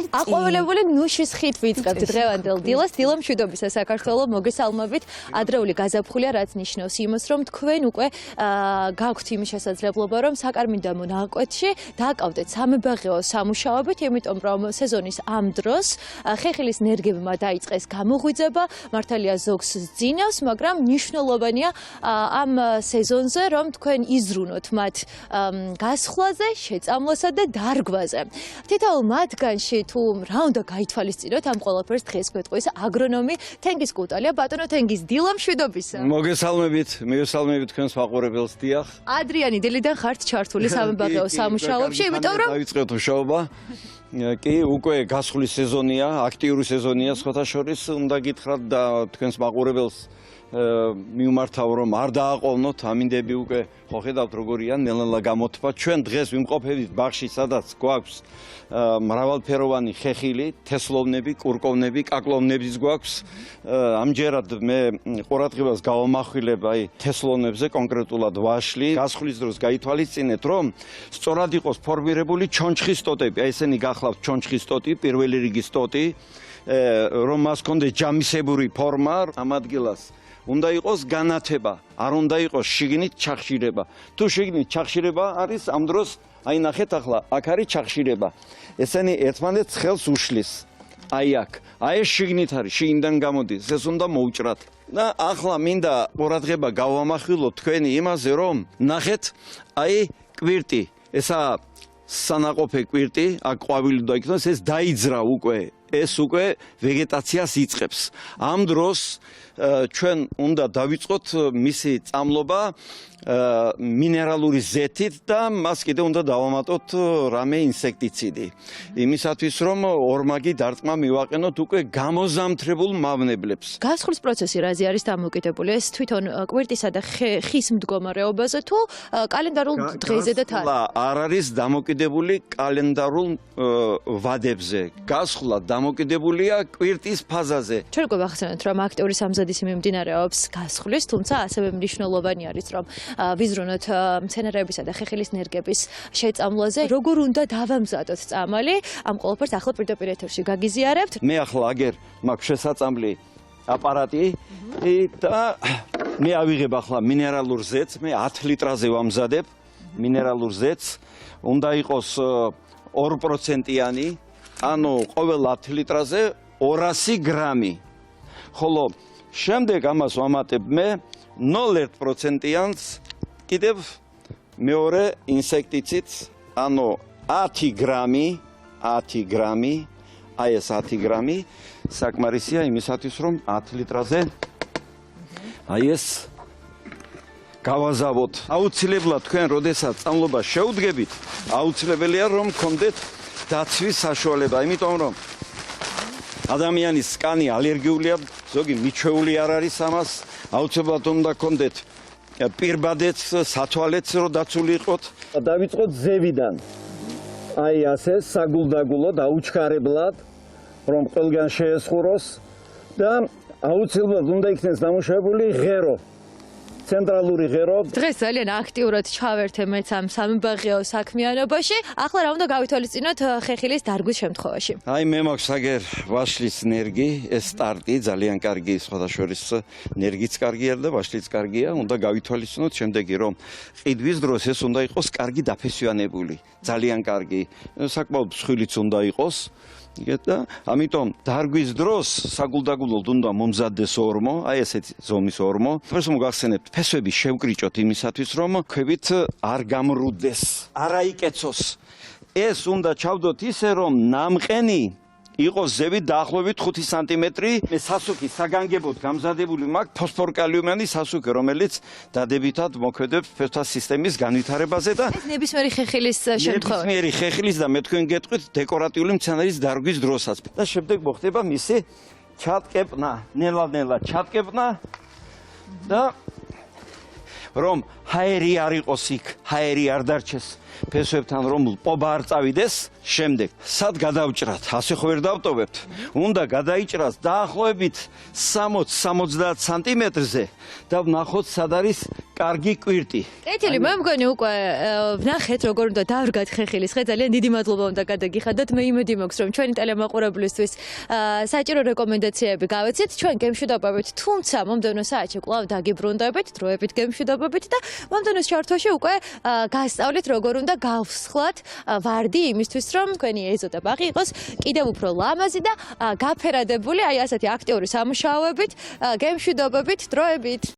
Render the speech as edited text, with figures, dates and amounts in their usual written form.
აყვავილებული ნუშის ხით ვიწყებთ დღევანდელ დილას. დილა მშვიდობისა საქართველო, მოგესალმებით. ადრეული გაზაფხულია, რაც ნიშნავს იმას, რომ თქვენ უკვე გაქვთ იმის შესაძლებლობა, რომ საკარმიდამო ნაკვეთში დააკავდეთ სამებაღეო სამუშაოებით, იმიტომ რომ სეზონის ამ დროს ხეხილის ნერგებმა დაიწყეს გამოღვიძება, მართალია ზოგს ძინავს, მაგრამ მნიშვნელოვანია ამ სეზონზე, რომ თქვენ იზრუნოთ მათ გასხლაზე, შეწამლასა და დარგვაზე. თითოეულ მათგანში თუ რა უნდა გაითვალისწინოთ ამ ყველაფერს დღეს გვეტყვის აგრონომი თენგიზ კუტალია. ბატონო თენგიზ, დილა მშვიდობისა. მოგესალმებით თქვენს მაყურებელს, დიახ. ადრიანი დილიდან ხართ ჩართული სამებაღეო სამუშაოებში, იმიტომ რომ დაიწყეთ მუშაობა. კი, უკვე გასხლის სეზონია, აქტიური სეზონია, სხვათა შორის უნდა გითხრათ და თქვენს მაყურებელს მიუმართავ, რომ არ დააყოვნოთ, ამინდები უკვე ხო ხედავთ როგორია, ნელა გამოთფა. ჩვენ დღეს ვიმყოფებით ბაღში, სადაც გვაქვს მრავალფეროვანი ხეხილი, თესლოვნები, კურკოვნები, კაკლოვნებიც გვაქვს. ამჯერად მე ყურადღებას გავამახვილებ აი თესლოვნებზე, კონკრეტულად ვაშლი. გასხლის დროს გაითვალისწინეთ, რომ სწორად იყოს ფორმირებული ჩონჩხის ტოტები. აი ესენი გახლავთ ჩონჩხის ტოტი, პირველი რიგის ტოტი, რომ მას ჰქონდეს ჯამისებური ფორმა, ამ ადგილას უნდა იყოს განათება, არ უნდა იყოს შიგნით ჩახშირება. თუ შიგნით ჩახშირება არის, ამ დროს აი ნახეთ ახლა, აქ არის ჩახშირება. ესენი ერთმანეთს ხელს უშლის. აი აქ, აი ეს შიგნით არის, შიგნიდან გამოდის, ეს უნდა მოუჭრათ. და ახლა მინდა ყურადღება გავამახვილოთ თქვენი იმაზე, რომ ნახეთ, აი კვირტი, ესა სანაყოფე კვირტი, აქ ყვავილი დაიქნოს, ეს დაიძრა უკვე. ეს უკვე ვეგეტაციას იწყებს. ამ დროს ჩვენ უნდა დავიწყოთ მისი წამლობა მინერალური ზეთით და მას კიდევ უნდა დავამატოთ რამე ინსექტიციდი. იმისათვის რომ ორმაგი დარტყმა მივაყენოთ უკვე გამოზამთრებულ მავნებლებს. გასხლის პროცესი რაზე არის დამოკიდებული? ეს თვითონ კვირტისა და ხის მდგომარეობაზე თუ კალენდარულ დღეზე და არ არის დამოკიდებული კალენდარულ ვადებზე. გასხლა დამოკიდებულია კვირტის ფაზაზე. ჩვენ უკვე ვახსენეთ, რომ აქტიური სამზადისი მიმდინარეობს გასხლის, თუმცა ასევე მნიშვნელოვანი არის, რომ ვიზრუნოთ მცენარეებისა და ხეხილის ნერგების შეწამლაზე. როგორ უნდა დავამზადოთ წამალი? ამ ყველაფერს ახლა პირდაპირ ეთერში გაგიზიარებთ. მე ახლა აგერ მაქვს შესაწამლი აპარატი და მე ავიღებ ახლა მინერალურ ზეთს, მე 10 ლიტრაზე ვამზადებ მინერალურ ზეთს. უნდა იყოს 2%-იანი, ანუ ყოველ 10 ლიტრაზე 200 გრამი. ხოლო შემდეგ ამას ვამატებ მე 0,1%-იანს კიდევ მეორე ინსექტიციდს, ანუ 10 გრამი, აი ეს 10 გრამი საკმარისია იმისათვის, რომ 10 ლიტრაზე აი ეს გავაზავოთ. აუცილებლად თქვენ როდესაც წამლობას შეუდგებით, აუცილებელია რომ გქონდეთ დაცვის საშუალება, იმიტომ რომ ადამიანის სკანი ალერგიულია, ზოგი მიჩვეული არ არის ამას, აუცილებლად უნდა გქონდეთ პირბადეც, სათვალეც რომ დაცული იყოთ. დავიწყოთ ზევიდან. აი ასე საგულდაგულოდ, აუჩქარებლად, რომ ყველგან შეესხუროს და აუცილებლად უნდა იქნეს დამუშავებული ღერო. ცენტრალური ღერო. დღეს ძალიან აქტიურად ჩავერთე მეც ამ სამებაღეო საქმიანობაში. ახლა რა უნდა გავითვალისწინოთ ხეხილის დარგვის შემთხვევაში? აი მე მაქვს აგერ ვაშლის ნერგი, ეს სტარტი ძალიან კარგი, სხვადასხვის ნერგიც კარგია და ვაშლიც კარგია. უნდა გავითვალისწინოთ შემდეგი, რომ ყიდვის დროს ეს უნდა იყოს კარგი დაფესვიანებული, ძალიან კარგი. საკმაოდ მსხვილიც უნდა იყოს. და ამიტომ დარგვის დროს საგულდაგულოდ უნდა მომზადდეს ორმო, აი ესეთი ზომის ორმო. first მოგახსენებთ, ფესვები შევკრიჭოთ იმისათვის, რომ ქვევით არ გამრუდდეს, არ აიკეცოს. ეს უნდა ჩავდოთ ისე, რომ ნამყენი იყოს ზევით დაახლოებით 5 სანტიმეტრი. მე სასუქი საგანგებოდ გამზადებული მაქვს ფოსფორკალიუმიანი სასუქი, რომელიც დადებითად მოქმედებს ფესვთა სისტემის განვითარებაზე და ეს ნებისმიერი ხეხილის შემთხვევაში. ნებისმიერი ხეხილის და მე თქვენ გეტყვით დეკორატიული მცენარის დარგვის დროსაც. და შემდეგ მოხდება მისი ჩატკეპნა, ნელა ჩატკეპნა და რომ ჰაერი არ იყოს იქ, ჰაერი არ დარჩეს. ფესვებთან რომ პობა არ წავიდეს, შემდეგ სად გადავჭრათ, ასე ხო ვერ დავტოვებთ. უნდა გადაიჭრას დაახლოებით 60-70 სანტიმეტრზე და ვნახოთ სად არის კარგი კვირტი. კეთილი, მე მგონი უკვე ვნახეთ როგორ უნდა დავრგათ ხეხილის ხე. ძალიან დიდი მადლობა უნდა გადაგიხადოთ. მე იმედი მაქვს რომ ჩვენი ტელემაყურებლისთვის საჭირო რეკომენდაციები გავეცეთ. ჩვენ გემშვიდობებით, თუმცა მომდევნო საათში კვლავ დაგიბრუნდებით, დროებით გემშვიდობებით და მომდევნო ჩართვაში უკვე გასწავლით როგორ უნდა გავსხლათ ვარდი იმისთვის რომ თქვენი ეზო და ბაღი იყოს კიდევ უფრო ლამაზი და გაფერადებული, აი ასეთი აქტიური სამუშაოებით, გემშვიდობებით, დროებით.